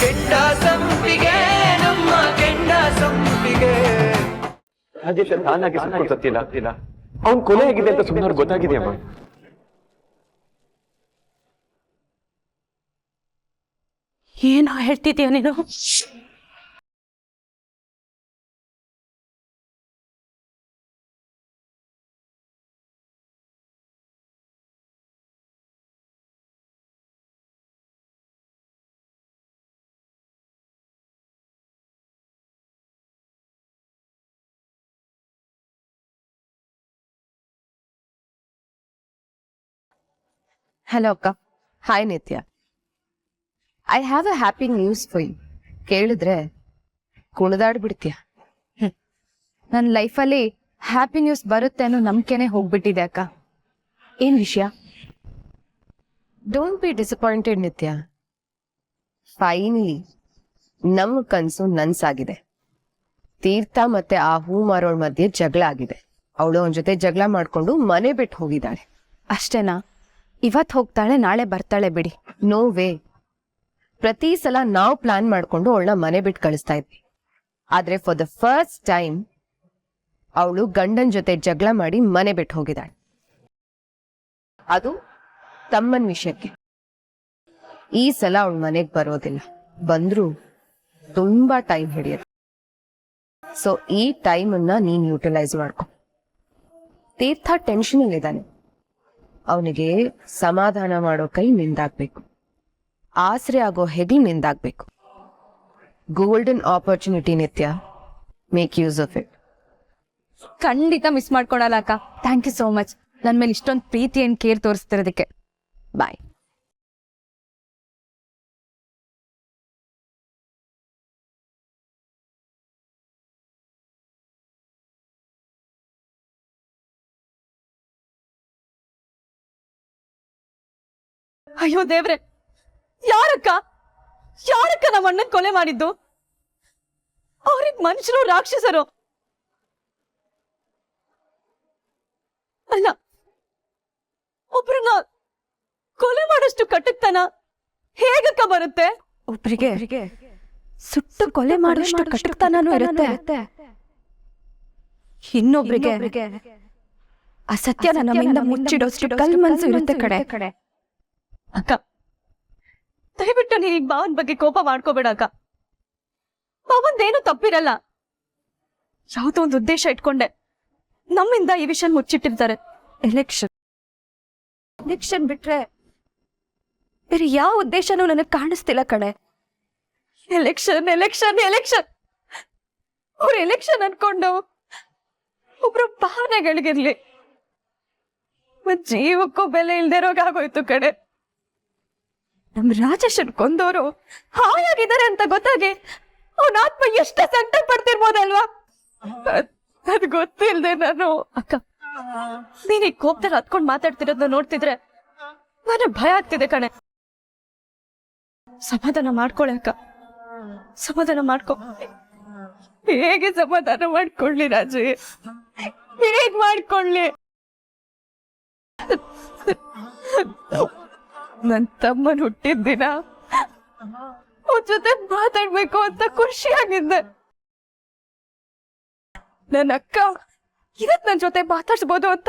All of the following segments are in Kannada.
ಕೆಂಡ ಸಂಪಿಗೆ ನಮ್ಮ ಕೆಂಡ ಸಂಪಿಗೆ ಅದೇ ನಾನಾಗಿ ಗೊತ್ತಿಲ್ಲ ಅವ್ನ್ ಕೊಲೆ ಆಗಿದೆ ಅಂತ ಸುಮ್ಮನೆ ಗೊತ್ತಾಗಿದೆಯಮ್ಮ. ಏನೋ ಹೇಳ್ತಿದ್ದೀಯ ನೀನು? ಹಲೋ ಅಕ್ಕ. Hi Nithya. I have a happy news for you. ಕೇಳಿದ್ರೆ ಕುಣಿದಾಡ್ಬಿಡ್ತೀಯ. ನನ್ನ ಲೈಫಲ್ಲಿ ಹ್ಯಾಪಿ ನ್ಯೂಸ್ ಬರುತ್ತೆ ಅನ್ನೋ ನಂಬಿಕೆನೆ ಹೋಗ್ಬಿಟ್ಟಿದೆ ಅಕ್ಕ. ಏನ್ ವಿಷಯ? ಡೋಂಟ್ ಬಿ ಡಿಸಪಾಯಿಂಟೆಡ್ ನಿತ್ಯ. ಫೈನಲಿ ನಮ್ಮ ಕನ್ಸು ನನ್ಸಾಗಿದೆ. ತೀರ್ಥ ಮತ್ತೆ ಆ ಹೂ ಮಾರೋಳ ಮಧ್ಯೆ ಜಗಳ ಆಗಿದೆ. ಅವಳು ಅವನ ಜೊತೆ ಜಗಳ ಮಾಡ್ಕೊಂಡು ಮನೆ ಬಿಟ್ಟು ಹೋಗಿದ್ದಾಳೆ. ಅಷ್ಟೇನಾ? ಇವತ್ತು ಹೋಗ್ತಾಳೆ, ನಾಳೆ ಬರ್ತಾಳೆ ಬಿಡಿ. No way. ಪ್ರತಿ ಸಲ ನಾವು ಪ್ಲಾನ್ ಮಾಡ್ಕೊಂಡು ಅವಳನ್ನ ಮನೆ ಬಿಟ್ಟು ಕಳಿಸ್ತಾ ಇದ್ವಿ. ಆದ್ರೆ ಫಾರ್ ದ ಫಸ್ಟ್ ಟೈಮ್ ಅವಳು ಗಂಡನ ಜೊತೆ ಜಗಳ ಮಾಡಿ ಮನೆ ಬಿಟ್ಟು ಹೋಗಿದ್ದಾಳೆ. ಅದು ತಮ್ಮನ ವಿಷಯಕ್ಕೆ. ಈ ಸಲ ಅವಳು ಮನೆಗೆ ಬರೋದಿಲ್ಲ. ಬಂದ್ರು ತುಂಬಾ ಟೈಮ್ ಹಿಡಿಯುತ್ತೆ. ಸೊ ಈ ಟೈಮನ್ನ ನೀನ್ ಯೂಟಿಲೈಸ್ ಮಾಡ್ಕೊ. ತೀರ್ಥ ಟೆನ್ಷನ್ ಅಲ್ಲಿದ್ದಾನೆ. ಅವನಿಗೆ ಸಮಾಧಾನ ಮಾಡೋ ಕೈ ನಿಂದಾಗ್ಬೇಕು. ಆಸರೆ ಆಗೋ ಹೆಗಲು ನಿಂದಾಗ್ಬೇಕು. Golden opportunity Nithya. Make use of it. ಖಂಡಿತ ಮಿಸ್ ಮಾಡ್ಕೊಳಲ್ಲ ಅಕ್ಕ. ಥ್ಯಾಂಕ್ ಯು ಸೋ ಮಚ್ ನನ್ನ ಮೇಲೆ ಇಷ್ಟೊಂದು ಪ್ರೀತಿ ಅಂಡ್ ಕೇರ್ ತೋರಿಸ್ತಿರೋದಕ್ಕೆ. ಬಾಯ್. ಅಯ್ಯೋ ದೇವ್ರೆ, ಯಾರಕ್ಕ ನಮ್ಮ ಅಣ್ಣನ್ ಕೊಲೆ ಮಾಡಿದ್ದು? ಅವ್ರಿಗೆ ಮನುಷ್ಯರು ರಾಕ್ಷಸರು ಅಲ್ಲ. ಒಬ್ರನ್ನ ಕೊಲೆ ಮಾಡೋಷ್ಟು ಕಟಕ್ತನ ಹೇಗಕ್ಕ ಬರುತ್ತೆ? ಒಬ್ರಿಗೆ ಸುಟ್ಟು ಕೊಲೆ ಮಾಡೋಷ್ಟು ಕಟಕ್ತನೂ ಇರುತ್ತೆ. ಇನ್ನೊಬ್ರಿಗೆ ಅಸತ್ಯನ ನಮ್ಮಿಂದ ಮುಚ್ಚಿಡೋಷ್ಟು ಕಲ್ ಮನ್ಸು ಇರುತ್ತೆ ಕಡೆ. ಅಕ್ಕ, ದಯವಿಟ್ಟು ನೀನ್ ಈಗ ಭಾವನ್ ಬಗ್ಗೆ ಕೋಪ ಮಾಡ್ಕೋಬೇಡ ಅಕ್ಕ. ಭಾವಂದೇನು ತಪ್ಪಿರಲ್ಲ. ಯಾವುದೋ ಒಂದು ಉದ್ದೇಶ ಇಟ್ಕೊಂಡೆ ನಮ್ಮಿಂದ ಈ ವಿಷಯ ಮುಚ್ಚಿಟ್ಟಿರ್ತಾರೆ. ಎಲೆಕ್ಷನ್ ಬಿಟ್ರೆ ಬೇರೆ ಯಾವ ಉದ್ದೇಶನೂ ನನಗೆ ಕಾಣಿಸ್ತಿಲ್ಲ ಕಣೆ. ಎಲೆಕ್ಷನ್ ಅವ್ರು ಎಲೆಕ್ಷನ್ ಅನ್ಕೊಂಡು ಒಬ್ರು ಭಾವನೆಗಳಿಗಿರ್ಲಿ, ಜೀವಕ್ಕೂ ಬೆಲೆ ಇಲ್ದಿರೋಗಾಗೋಯ್ತು ಕಡೆ. ನಮ್ ರಾಜೇಶನ್ ಕೊಂದವರು ಹಾಯಾಗಿದ್ದಾರೆ ಅಂತ ಗೊತ್ತಾಗಿ ಅವನ ಆತ್ಮ ಎಷ್ಟ ಸಂಕಟ ಪಡ್ತಿರ್ಬೋದಲ್ವಾ? ಅದ್ ಗೊತ್ತಿಲ್ದೆ ನಾನು. ಅಕ್ಕ, ನೀನ್ ಈ ಕೋಪದಲ್ಲಿ ಹತ್ಕೊಂಡ್ ಮಾತಾಡ್ತಿರೋದನ್ನ ನೋಡ್ತಿದ್ರೆ ನನಗೆ ಭಯ ಆಗ್ತಿದೆ ಕಣೆ. ಸಮಾಧಾನ ಮಾಡ್ಕೊಳ್ಳಿ ಅಕ್ಕ, ಸಮಾಧಾನ ಮಾಡ್ಕೊ. ಹೇಗೆ ಸಮಾಧಾನ ಮಾಡ್ಕೊಳ್ಳಿ ರಾಜು? ಹೇಗ್ ಮಾಡ್ಕೊಳ್ಳಿ? ನನ್ ತಮ್ಮನ್ ಹುಟ್ಟಿದ ದಿನ ಅವ್ರ ಜೊತೆ ಮಾತಾಡ್ಬೇಕು ಅಂತ ಖುಷಿಯಾಗಿದ್ದೆ. ನನ್ನ ಅಕ್ಕ ಇವತ್ ನನ್ ಜೊತೆ ಮಾತಾಡ್ಸ್ಬೋದು ಅಂತ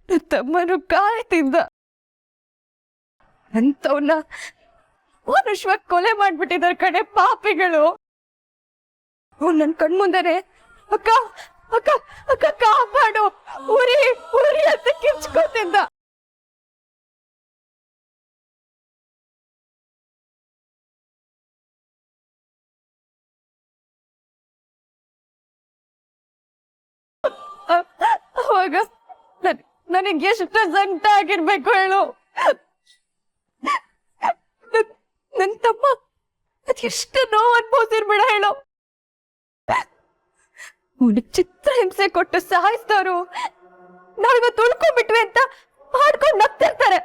ನನ್ ತಮ್ಮನು ಕಾಯ್ತಿದ್ದ. ಅಂತವನ್ನ ಮನುಷ್ಯವಾಗಿ ಕೊಲೆ ಮಾಡ್ಬಿಟ್ಟಿದಾರೆ ಕಡೆ ಪಾಪಿಗಳು. ಅವ್ನು ನನ್ ಕಣ್ಮುಂದನೆ ಅಕ್ಕ ಅಕ್ಕ ಅಕ್ಕ ಕಾಪಾಡು, ಉರಿ ಉರಿ ಅಂತ ಕಿರ್ಚ್ಕೋತಿದ್ದ. ಅವಾಗ ನನಗೆ ಎಷ್ಟು ಸಂಕಟ ಆಗಿರ್ಬೇಕು ಹೇಳು. ನನ್ ತಮ್ಮ ಅದೆಷ್ಟು ನೋವು ಅನ್ಬೋದಿರ್ಬೇಡ ಹೇಳು. ಚಿತ್ರ ಹಿಂಸೆ ಕೊಟ್ಟು ಸಾಯಿಸ್ತಾರು ನಾವಿವತ್ತು ಉಳ್ಕೊಂಡ್ಬಿಟ್ವಿ ಅಂತ ಮಾಡ್ಕೊಂಡು ನಗ್ತಿರ್ತಾರೆ.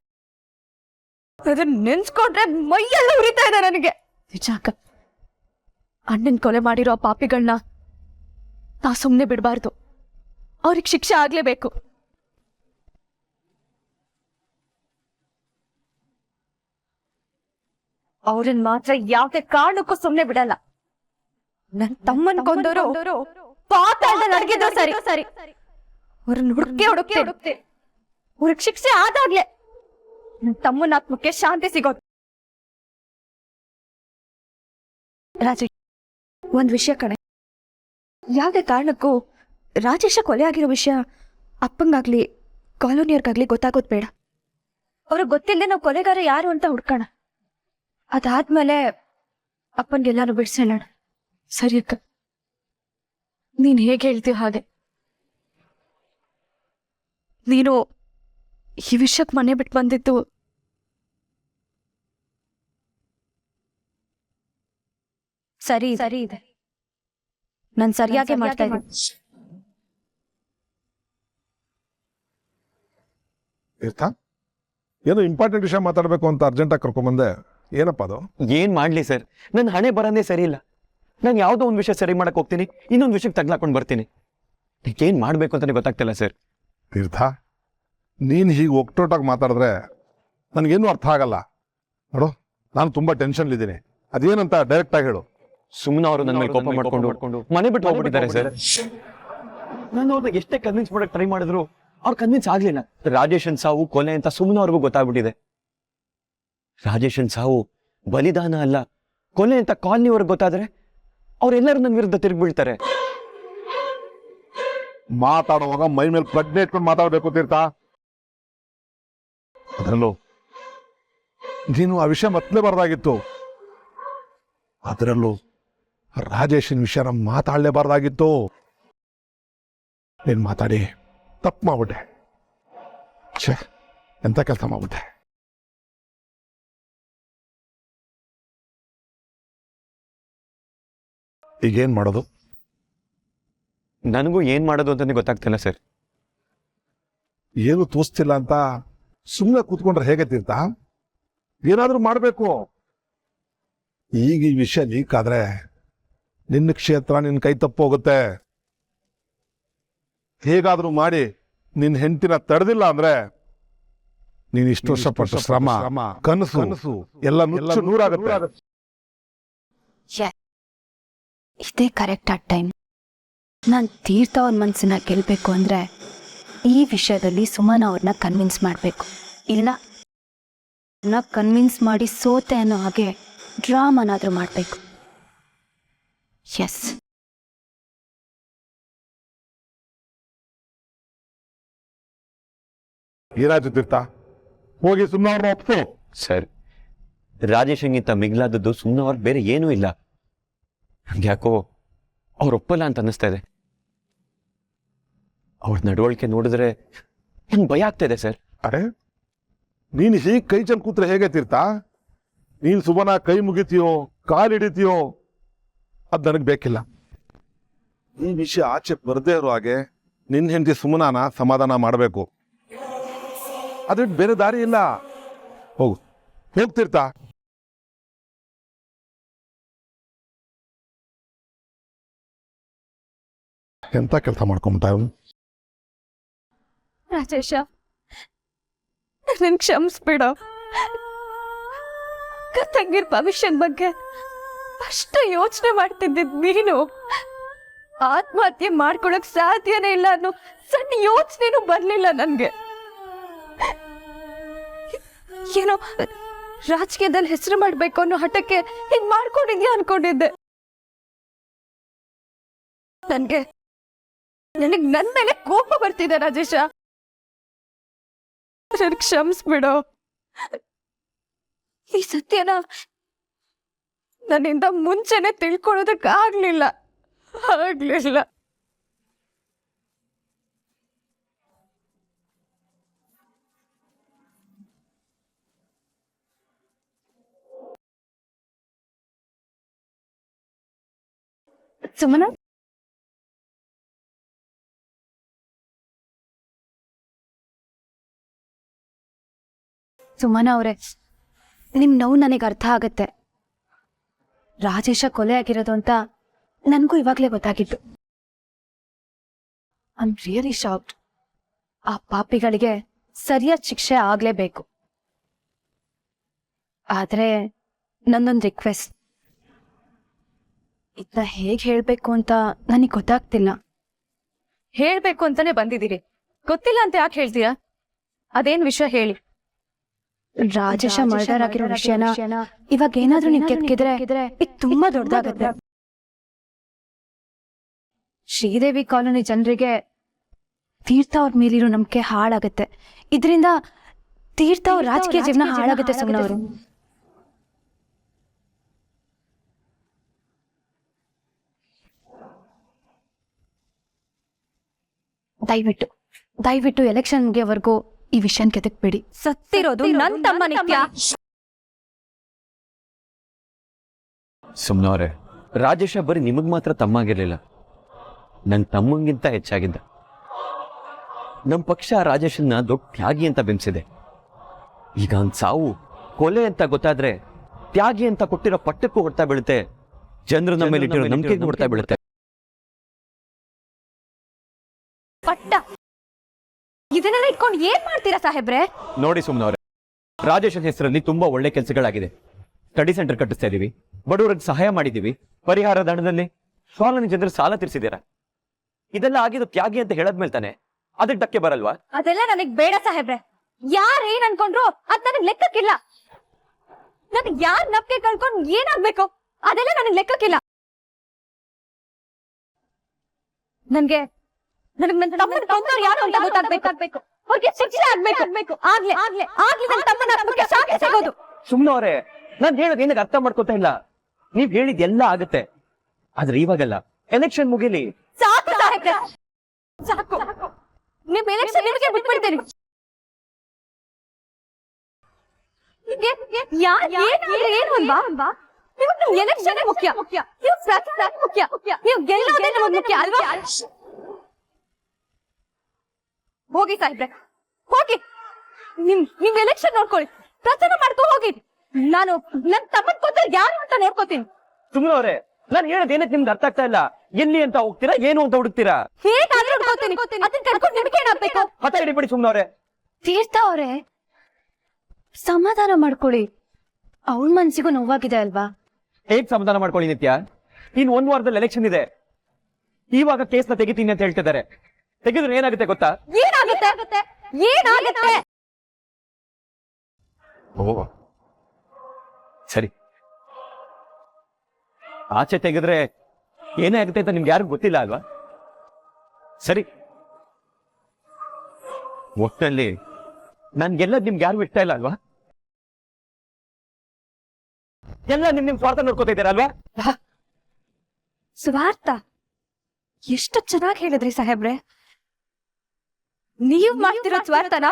ಅದನ್ನ ನೆನ್ಸ್ಕೊಂಡ್ರೆ ಮೈಯೆಲ್ಲ ಉರಿತಾ ಇದೆ ನನಗೆ. ನಿಜ ಅಕ್ಕ, ಅಣ್ಣನ್ ಕೊಲೆ ಮಾಡಿರೋ ಆ ಪಾಪಿಗಳನ್ನ ನಾ ಸುಮ್ನೆ ಬಿಡಬಾರ್ದು. ಅವ್ರಿಗೆ ಶಿಕ್ಷೆ ಆಗ್ಲೇಬೇಕು. ಅವ್ರನ್ ಮಾತ್ರ ಯಾವ್ದೇ ಕಾರಣಕ್ಕೂ ಸುಮ್ನೆ ಬಿಡಲ್ಲ. ನನ್ ತಮ್ಮನ್ ಕೊಂದವರು ಪಾತಾಳದಲ್ಲಿ ಅಡಗಿದ್ರು ಸರಿ, ಅವ್ರನ್ನ ಹುಡುಕ್ತೆ ಅವ್ರಿಗೆ ಶಿಕ್ಷೆ ಆದಾಗ್ಲೆ ನನ್ ತಮ್ಮನ ಆತ್ಮಕ್ಕೆ ಶಾಂತಿ ಸಿಗೋದು. ರಾಜೇಶ್, ಒಂದ್ ವಿಷಯ ಕಣೆ, ಯಾವ್ದೇ ಕಾರಣಕ್ಕೂ ರಾಜೇಶ ಕೊಲೆ ಆಗಿರೋ ವಿಷಯ ಅಪ್ಪಂಗಾಗ್ಲಿ ಕಾಲೋನಿಯರ್ಗಾಗ್ಲಿ ಗೊತ್ತಾಗೋದ್ ಬೇಡ. ಅವ್ರಿಗೆ ಗೊತ್ತಿಲ್ಲದೆ ನಾವು ಕೊಲೆಗಾರ ಯಾರು ಅಂತ ಹುಡ್ಕೋಣ. ಅದಾದ್ಮೇಲೆ ಅಪ್ಪನ್ಗೆಲ್ಲಾರು ಬಿಡ್ಸೋಣ. ಸರಿ ಅಕ್ಕ, ನೀನ್ ಹೇಗೆ ಹೇಳ್ತೀವ ಹಾಗೆ. ನೀನು ಈ ವಿಷಯಕ್ಕೆ ಮನೆ ಬಿಟ್ಟು ಬಂದಿದ್ದು ಸರಿ ಇದೆ. ನಾನು ಸರಿಯಾಗಿ ಮಾಡ್ತಾ ಇದ್ದೀನಿ. ತೀರ್ಥ, ಏನೋ ಇಂಪಾರ್ಟೆಂಟ್ ವಿಷಯ ಮಾತಾಡಬೇಕು ಅಂತ ಅರ್ಜೆಂಟಾಗಿ ಕರ್ಕೊಂಬಂದೆ. ಏನಪ್ಪ ಅದು? ಏನ್ ಮಾಡ್ಲಿ ಸರ್, ನನ್ನ ಹಣೆ ಬರೋದೇ ಸರಿ ಇಲ್ಲ. ನಾನು ಯಾವುದೋ ಒಂದು ವಿಷಯ ಸರಿ ಮಾಡಕ್ ಹೋಗ್ತೀನಿ, ಇನ್ನೊಂದು ವಿಷಯಕ್ಕೆ ತಗ್ಲಾಕೊಂಡು ಬರ್ತೀನಿ. ಏನ್ ಮಾಡ್ಬೇಕು ಅಂತಾನೆ ಗೊತ್ತಾಗ್ತಿಲ್ಲ ಸರ್. ತೀರ್ಥ, ನೀನು ಹೀಗೆ ಒಕ್ಟೋಟಾಗಿ ಮಾತಾಡಿದ್ರೆ ನನಗೇನು ಅರ್ಥ ಆಗಲ್ಲ. ನೋಡು, ನಾನು ತುಂಬ ಟೆನ್ಷನ್ಲಿದ್ದೀನಿ. ಅದೇನಂತ ಡೈರೆಕ್ಟಾಗಿ ಹೇಳು. ಸುಮ್ಮನೆ ಅವರು ನನ್ನ ಮೇಲೆ ಕೋಪ ಮಾಡ್ಕೊಂಡು ಮನೆ ಬಿಟ್ಟು ಹೋಗ್ಬಿಟ್ಟಿದ್ದಾರೆ ಸರ್. ನಾನು ಅವ್ರಿಗೆ ಎಷ್ಟೇ ಕನ್ವಿನ್ಸ್ ಮಾಡಕ್ ಟ್ರೈ ಮಾಡಿದ್ರು ಅವ್ರು ಕನ್ವಿನ್ಸ್ ಆಗ್ಲಿಲ್ಲ. ರಾಜೇಶನ್ ಸಾವು ಕೊಲೆ ಅಂತ ಸುಮ್ಮನೆ ಅವ್ರಿಗೂ ಗೊತ್ತಾಗ್ಬಿಟ್ಟಿದೆ. ರಾಜೇಶನ್ ಸಾವು ಬಲಿದಾನ ಅಲ್ಲ, ಕೊಲೆ ಅಂತ ಕಾಲನಿಯವ್ರಿಗೆ ಗೊತ್ತಾದ್ರೆ ಅವ್ರೆಲ್ಲರೂ ನನ್ನ ವಿರುದ್ಧ ತಿರುಗ್ಬಿಡ್ತಾರೆ. ಮಾತಾಡುವಾಗ ಮೈ ಮೇಲೆ ಪ್ರಜ್ಞೆ ಇಟ್ಕೊಂಡು ಮಾತಾಡಬೇಕು ತೀರ್ಥ. ಅದರಲ್ಲೂ ನೀನು ಆ ವಿಷಯ ಮತ್ತಲೇಬಾರ್ದಾಗಿತ್ತು. ಅದರಲ್ಲೂ ರಾಜೇಶನ್ ವಿಷಯನ ಮಾತಾಡಲೇಬಾರ್ದಾಗಿತ್ತು. ನೀನು ಮಾತಾಡಿ ತಪ್ಪು ಮಾಡ್ಬಿಟ್ಟೆ. ಛೇ, ಎಂತ ಕೆಲಸ ಮಾಡ್ಬಿಟ್ಟೆ. ಈಗೇನು ಮಾಡೋದು? ನನಗೂ ಏನ್ ಮಾಡೋದು ಅಂತಾನೆ ಗೊತ್ತಾಗ್ತಿಲ್ಲ ಸರ್. ಏನು ತೋರಿಸ್ತಿಲ್ಲ ಅಂತ ಸುಮ್ಮನೆ ಕೂತ್ಕೊಂಡ್ರೆ ಹೇಗೆ ತೀರ್ಥ? ಏನಾದರೂ ಮಾಡಬೇಕು. ಈಗ ಈ ವಿಷಯ ಲೀಕ್ ಆದ್ರೆ ನಿನ್ನ ಕ್ಷೇತ್ರ ನಿನ್ನ ಕೈ ತಪ್ಪೋಗುತ್ತೆ. ಹೇಗಾದ್ರೂ ಮಾಡಿ ನಿನ್ನ ಹೆಂಡತಿನ ತಡೆದಿಲ್ಲ ಅಂದ್ರೆ ನೀನು ಇಷ್ಟು ವರ್ಷ ಪಟ್ಟ ಶ್ರಮ, ಕನಸು ಎಲ್ಲ ನುಚ್ಚು ನೂರಾಗುತ್ತೆ. ಇದೇ ಕರೆಕ್ಟ್ ಆದ ಟೈಮ್. ನಾನು ತೀರ್ಥ ಅವ್ರ ಮನಸ್ಸನ್ನ ಗೆಲ್ಬೇಕು ಅಂದ್ರೆ ಈ ವಿಷಯದಲ್ಲಿ ಸುಮನ ಅವ್ರನ್ನ ಕನ್ವಿನ್ಸ್ ಮಾಡಬೇಕು. ಇಲ್ಲ ಕನ್ವಿನ್ಸ್ ಮಾಡಿ ಸೋತೆ ಅನ್ನೋ ಹಾಗೆ ಡ್ರಾಮಾನಾದ್ರೂ ಮಾಡಬೇಕು. ಎಸ್, ಏನಾಯ್ತು ತೀರ್ಥ? ಹೋಗಿ ಸುಮ್ಮನೆ ಅವ್ರನ್ನ ಒಪ್ಸು. ಸರ್, ರಾಜೇಶಂಗಿಂತ ಮಿಗ್ಲಾದದ್ದು ಸುಮ್ಮನೆ ಅವ್ರಿಗೆ ಬೇರೆ ಏನೂ ಇಲ್ಲ. ಯಾಕೋ ಅವ್ರು ಒಪ್ಪಲ್ಲ ಅಂತ ಅನ್ನಿಸ್ತಾ ಇದೆ. ಅವ್ರ ನಡವಳಿಕೆ ನೋಡಿದ್ರೆ ನಂಗೆ ಭಯ ಆಗ್ತಾ ಇದೆ ಸರ್. ಅರೆ, ನೀನು ಹೀಗೆ ಕೈ ಚೆಲ್ಲಿ ಕೂತ್ರೆ ಹೇಗೆ ತೀರ್ಥ? ನೀನು ಸುಮನ ಕೈ ಮುಗಿತೀಯೋ ಕಾಲು ಹಿಡಿತೀಯೋ ಅದು ನನಗೆ ಬೇಕಿಲ್ಲ. ಈ ವಿಷಯ ಆಚೆ ಬರದೇ ಇರೋ ಹಾಗೆ ನಿನ್ನ ಹೆಂಡತಿ ಸುಮನಾನ ಸಮಾಧಾನ ಮಾಡಬೇಕು. ಅದ್ರ ಬೇರೆ ದಾರಿ ಇಲ್ಲ. ಹೋಗ್ತಿರ್ತಾ. ಎಂತ ಕೆಲಸ ಮಾಡ್ಕೊಂಬಿಟ್ಟ ಅವನು. ರಾಜೇಶ, ನನ್ ಕ್ಷಮಿಸ್ಬಿಡ. ತಂಗಿರ್ ಭವಿಷ್ಯದ ಬಗ್ಗೆ ಅಷ್ಟು ಯೋಚನೆ ಮಾಡ್ತಿದ್ದಿದ್ ನೀನು ಆತ್ಮಹತ್ಯೆ ಮಾಡ್ಕೊಳಕ್ ಸಾಧ್ಯನೇ ಇಲ್ಲ ಅನ್ನೋ ಸಣ್ಣ ಯೋಚನೆನೂ ಬರ್ಲಿಲ್ಲ ನನ್ಗೆ. ಏನೋ ರಾಜಕೀಯದಲ್ಲಿ ಹೆಸರು ಮಾಡ್ಬೇಕು ಅನ್ನೋ ಹಠಕ್ಕೆ ಹಿಂಗ್ ಮಾಡ್ಕೊಂಡಿದ್ಯಾ ಅನ್ಕೊಂಡಿದ್ದೆ. ನನಗ್ ನನ್ ಮೇಲೆ ಕೋಪ ಬರ್ತಿದೆ ರಾಜೇಶ. ನನ್ ಕ್ಷಮಿಸ್ಬಿಡು. ಈ ಸತ್ಯನ ನನ್ನಿಂದ ಮುಂಚೆನೆ ತಿಳ್ಕೊಳ್ಳೋದಕ್ಕಾಗ್ಲಿಲ್ಲ. ಸುಮನ, ಸುಮನ ಅವರೇ, ನಿಮ್ ನೋವು ನನಗೆ ಅರ್ಥ ಆಗತ್ತೆ. ರಾಜೇಶ ಕೊಲೆ ಆಗಿರೋದು ಅಂತ ನನಗೂ ಇವಾಗಲೇ ಗೊತ್ತಾಗಿತ್ತು. I am really shocked. ಆ ಪಾಪಿಗಳಿಗೆ ಸರಿಯಾದ ಶಿಕ್ಷೆ ಆಗ್ಲೇಬೇಕು. ಆದ್ರೆ ನಂದೊಂದು ರಿಕ್ವೆಸ್ಟ್. ಇದನ್ನ ಹೇಗೆ ಹೇಳ್ಬೇಕು ಅಂತ ನನಗೆ ಗೊತ್ತಾಗ್ತಿಲ್ಲ. ಹೇಳ್ಬೇಕು ಅಂತಾನೆ ಬಂದಿದ್ದೀರಿ, ಗೊತ್ತಿಲ್ಲ ಅಂತ ಯಾಕೆ ಹೇಳ್ತೀರಾ? ಅದೇನ್ ವಿಷಯ ಹೇಳಿ. ರಾಜೇಶ ಮರ್ಡರ್ ಆಗಿರೋ ವಿಷಯನ ಇವಾಗ ಏನಾದ್ರೂ ನೀವು ಕೆಕ್ಕಿದ್ರೆ ಇದು ತುಂಬಾ ದೊಡ್ಡದಾಗತ್ತೆ. ಶ್ರೀದೇವಿ ಕಾಲೋನಿ ಜನರಿಗೆ ತೀರ್ಥ ಅವ್ರ ಮೇಲಿರೋ ನಂಬಿಕೆ ಹಾಳಾಗತ್ತೆ. ಇದರಿಂದ ತೀರ್ಥ ಅವ್ರ ರಾಜಕೀಯ ಜೀವನ ಹಾಳಾಗುತ್ತೆ. ಸುಮ್ಮನವರು ದಯವಿಟ್ಟು ಎಲೆಕ್ಷನ್ ಮುಗಿಯೋವರೆಗೂ ಈ ವಿಷಯನ ಕೆದಕ್ಬೇಡಿ. ಸತ್ತಿರೋದು ನನ್ನ ತಮ್ಮ ನಿತ್ಯ. ಸುಮ್ನವ್ರೆ, ರಾಜೇಶ ಬರೀ ನಿಮಗ್ ಮಾತ್ರ ತಮ್ಮ ಆಗಿರ್ಲಿಲ್ಲ, ನನ್ ತಮ್ಮಂಗಿಂತ ಹೆಚ್ಚಾಗಿದ್ದ. ನಮ್ ಪಕ್ಷ ರಾಜೇಶನ್ನ ದೊಡ್ಡ ತ್ಯಾಗಿ ಅಂತ ಬಿಂಬಿಸಿದೆ. ಈಗ ಅವ್ನ್ ಸಾವು ಕೊಲೆ ಅಂತ ಗೊತ್ತಾದ್ರೆ ತ್ಯಾಗಿ ಅಂತ ಕೊಟ್ಟಿರೋ ಪಟ್ಟಕ್ಕೂ ಹೊಡ್ತಾ ಬೀಳುತ್ತೆ, ಜನರು ನಮ್ಮ ಮೇಲೆ ಇಟ್ಟಿರೋ ನಂಬಿಕೆಗೂ ಹೊಡ್ತಾ ಬೀಳುತ್ತೆ. ಪಟ್ಟ ಇದನ್ನೆಲ್ಲ ಇಟ್ಕೊಂಡು ಏನ್ ಮಾಡ್ತೀರಾ ಸಾಹೇಬ್ರೆ? ನೋಡಿ ಸುಮ್ನವ್ರೆ, ರಾಜೇಶನ್ ಹೆಸರಲ್ಲಿ ತುಂಬಾ ಒಳ್ಳೆ ಕೆಲಸಗಳಾಗಿದೆ. ಸ್ಟಡಿ ಸೆಂಟರ್ ಕಟ್ಟಿಸ್ತಾ ಇದೀವಿ, ಬಡವರಿಗೆ ಸಹಾಯ ಮಾಡಿದೀವಿ, ಪರಿಹಾರದ ಹಣದಲ್ಲಿ ಕಾಲೋನಿ ಜನರು ಸಾಲ ತೀರಿಸಿದ್ದೀರಾ. ಇದೆಲ್ಲ ಆಗಿದ್ದು ತ್ಯಾಗಿ ಅಂತ ಹೇಳದ್ಮೇಲೆ ತಾನೆ ಅದಕ್ಕೆ ಧಕ್ಕೆ ಬರಲ್ವಾ? ಅದೆಲ್ಲ ನನಗ್ ಬೇಡ ಸಾಹೇಬ್ರೆ. ಯಾರ್ ಏನ್ ಅನ್ಕೊಂಡ್ರು ಅದ್ ನನಗ್ ಲೆಕ್ಕಕ್ಕಿಲ್ಲ. ನನಗ್ ಯಾರ್ ನಂಬಿಕೆ ಕಳ್ಕೊಂಡ್ ಏನಾಗ್ಬೇಕು ಅದೆಲ್ಲ ನನಗ್ ಲೆಕ್ಕಕ್ಕಿಲ್ಲ. ನನ್ಗೆ ನನ್ನ ತಮ್ಮನ ಕೊಂದವ್ರು ಯಾರು ಅಂತ ಗೊತ್ತಾಗ್ಬೇಕು. ಅವ್ರಿಗೆ ಶಿಕ್ಷೆ ಆಗ್ಬೇಕು. ಆಗ್ಲೇ ನನ್ನ ತಮ್ಮನ ಆತ್ಮಕ್ಕೆ ಶಾಂತಿ ಸಿಗೋದು. ಸುಮ್ನವ್ರೆ, ನಾನ್ ಹೇಳೋದು ಏನಕ್ಕೆ ಅರ್ಥ ಮಾಡ್ಕೊತಾ ಇಲ್ಲ. ನೀವ್ ಹೇಳಿದ್ ಎಲ್ಲ ಆಗತ್ತೆ, ಆದ್ರೆ ಇವಾಗಲ್ಲ. ಎಲೆಕ್ಷನ್ ಮುಗಿಲಿ. ಸಾಕು ಸಾಹೇಬ್ರೆ, ಸಾಕು. ನಿಮ್ ಎಲೆಕ್ಷನ್ ನಿಮಗೆ ಬಿಟ್ಬಿಡ್ತೀನಿ. ಏನು ಅಲ್ವಾ? ನಿಮ್ಗೆ ಎಲೆಕ್ಷನ್ ಮುಖ್ಯ, ನೀವು ಪ್ರಚಾರ ಮುಖ್ಯ, ನೀವು ಗೆಲ್ಲೋದೇ ನಮಗ್ ಮುಖ್ಯ ಅಲ್ವಾ? ಹೋಗಿ ಸಾಹೇಬ್ರೆ, ಹೋಗಿ. ನಿಮ್ ಎಲೆಕ್ಷನ್ ನೋಡ್ಕೊಳ್ಳಿ, ಪ್ರಚಾರ ಮಾಡ್ಕೊ ಹೋಗಿ. ನಾನು ನನ್ ತಮ್ಮನ್ ಕೊತ್ತ ಯಾರು ಅಂತ ನೋಡ್ಕೋತೀನಿ. ಸುಮ್ನವ್ರೆ, ನಾನ್ ಹೇಳೋದ್ ಏನಕ್ಕೆ ನಿಮ್ಗೆ ಅರ್ಥ ಆಗ್ತಾ ಇಲ್ಲ. ಎಲ್ಲಿ ಅಂತ ಹೋಗ್ತೀರಾ, ಏನು ಅಂತ ಹುಡುಕ್ತೀರಾ? ಹೇಗಾದ್ರೂ ಹುಡ್ಕೋತೀನಿ. ಅದನ್ನ ಕರ್ಕೊಂಡು ನಿಮ್ಗೆ ಏನಾಗ್ಬೇಕು? ಹಠ ಹಿಡಿಬಿಡಿ ಸುಮ್ನವ್ರೆ. ತೀರ್ಥ ಅವ್ರೆ, ಸಮಾಧಾನ ಮಾಡ್ಕೊಳ್ಳಿ. ಅವಳ ಮನ್ಸಿಗೂ ನೋವಾಗಿದೆ ಅಲ್ವಾ? ಹೇಗ್ ಸಮಾಧಾನ ಮಾಡ್ಕೊಳ್ಳಿ ನಿತ್ಯ? ಇನ್ 1 ವಾರದಲ್ಲಿ ಎಲೆಕ್ಷನ್ ಇದೆ. ಇವಾಗ ಕೇಸ್ನ ತೆಗಿತೀನಿ ಅಂತ ಹೇಳ್ತಿದ್ದಾರೆ. ತೆಗೆದ್ರೆ ಏನಾಗುತ್ತೆ ಗೊತ್ತಾ? ಏನಾಗುತ್ತೆ? ಓ ಸರಿ, ಆಚೆ ತೆಗೆದ್ರೆ ಏನೇ ಆಗುತ್ತೆ ಅಂತ ನಿಮ್ಗೆ ಯಾರಿಗೂ ಗೊತ್ತಿಲ್ಲ ಅಲ್ವಾ? ಸರಿ, ಒಟ್ಟಿನಲ್ಲಿ ನನ್ಗೆಲ್ಲ ನಿಮ್ಗೆ ಯಾರಿಗೂ ಇಷ್ಟ ಇಲ್ಲ ಅಲ್ವಾ? ಎಲ್ಲ ನಿಮ್ ಸ್ವಾರ್ಥ ನೋಡ್ಕೋತಾ ಇದ್ದೀರಾ ಅಲ್ವಾ? ಸ್ವಾರ್ಥ ಎಷ್ಟು ಚೆನ್ನಾಗಿ ಹೇಳಿದ್ರಿ ಸಾಹೇಬ್ರೆ. ನೀವ್ ಮಾಡ್ತಿರೋ ಸ್ವಾರ್ಥನ,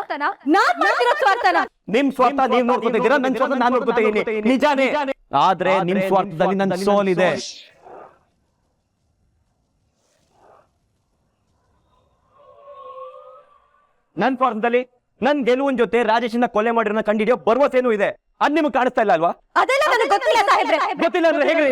ನಾನ್ ಮಾಡ್ತಿರೋ ಸ್ವಾರ್ಥನ. ನಿಮ್ ಸ್ವಾರ್ಥ ನೀವ್ ನೋಡ್ಕೋತಾ ಇದ್ದೀರಾ, ನನ್ ಸ್ವಾರ್ಥ ನಾನ್ ನೋಡ್ಕೋತಾ ಇದ್ದೀನಿ. ನಿಜಾನೇ, ಆದ್ರೆ ನಿಮ್ ಸ್ವಾರ್ಥದಲ್ಲಿ ನನ್ ಸೋಲಿದೆ. ನನ್ ಸ್ವಾರ್ಥದಲ್ಲಿ ನನ್ ಗೆಲುವಿನ ಜೊತೆ ರಾಜೇಶನ್ನ ಕೊಲೆ ಮಾಡಿರೋ ಕಂಡಿಡಿಯೋ ಭರವಸೆನೂ ಇದೆ. ಅದ್ ನಿಮ್ಗೆ ಕಾಣಿಸ್ತಾ ಇಲ್ಲ ಅಲ್ವಾ? ಅದೆಲ್ಲ ನನಗೆ ಗೊತ್ತಿಲ್ಲ ಸಾಹೇಬ್ರೆ. ಗೊತ್ತಿಲ್ಲ ಅಂದ್ರೆ ಹೇಗೆ?